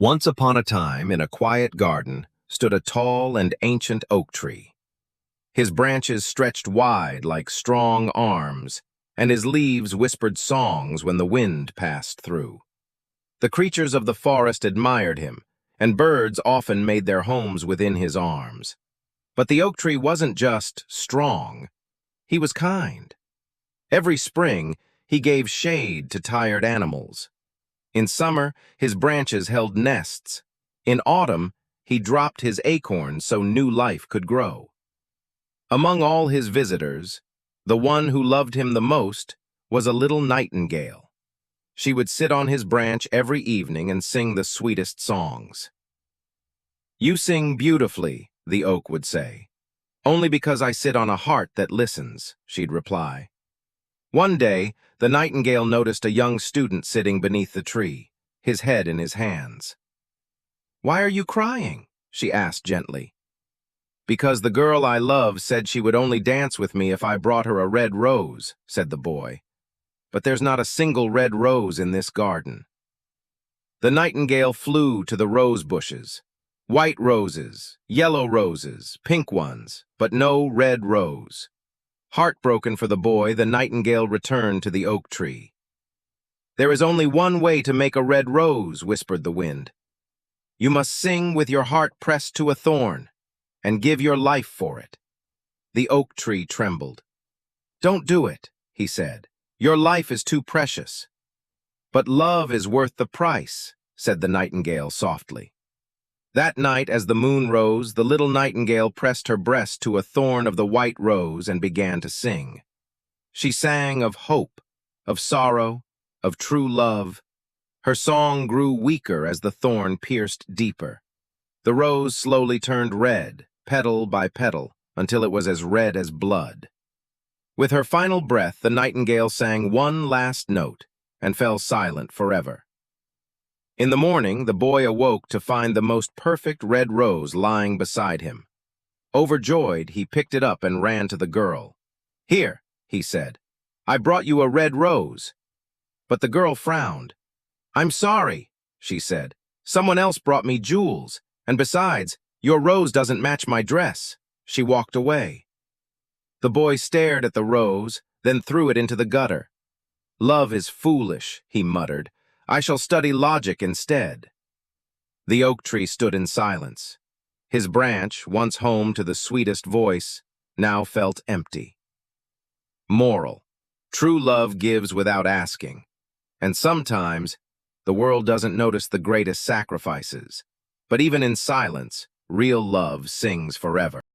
Once upon a time, in a quiet garden, stood a tall and ancient oak tree. His branches stretched wide like strong arms, and his leaves whispered songs when the wind passed through. The creatures of the forest admired him, and birds often made their homes within his arms. But the oak tree wasn't just strong, he was kind. Every spring, he gave shade to tired animals. In summer, his branches held nests. In autumn, he dropped his acorns so new life could grow. Among all his visitors, the one who loved him the most was a little nightingale. She would sit on his branch every evening and sing the sweetest songs. "You sing beautifully," the oak would say. "Only because I sit on a heart that listens," she'd reply. One day, the nightingale noticed a young student sitting beneath the tree, his head in his hands. "Why are you crying?" she asked gently. "Because the girl I love said she would only dance with me if I brought her a red rose," said the boy. "But there's not a single red rose in this garden." The nightingale flew to the rose bushes. White roses, yellow roses, pink ones, but no red rose. Heartbroken for the boy, the nightingale returned to the oak tree. "There is only one way to make a red rose," whispered the wind. "You must sing with your heart pressed to a thorn, and give your life for it." The oak tree trembled. "Don't do it," he said. "Your life is too precious." "But love is worth the price," said the nightingale softly. That night, as the moon rose, the little nightingale pressed her breast to a thorn of the white rose and began to sing. She sang of hope, of sorrow, of true love. Her song grew weaker as the thorn pierced deeper. The rose slowly turned red, petal by petal, until it was as red as blood. With her final breath, the nightingale sang one last note and fell silent forever. In the morning, the boy awoke to find the most perfect red rose lying beside him. Overjoyed, he picked it up and ran to the girl. "Here," he said, "I brought you a red rose." But the girl frowned. "I'm sorry," she said. "Someone else brought me jewels, and besides, your rose doesn't match my dress." She walked away. The boy stared at the rose, then threw it into the gutter. "Love is foolish," he muttered. "I shall study logic instead." The oak tree stood in silence. His branch, once home to the sweetest voice, now felt empty. Moral: true love gives without asking. And sometimes, the world doesn't notice the greatest sacrifices. But even in silence, real love sings forever.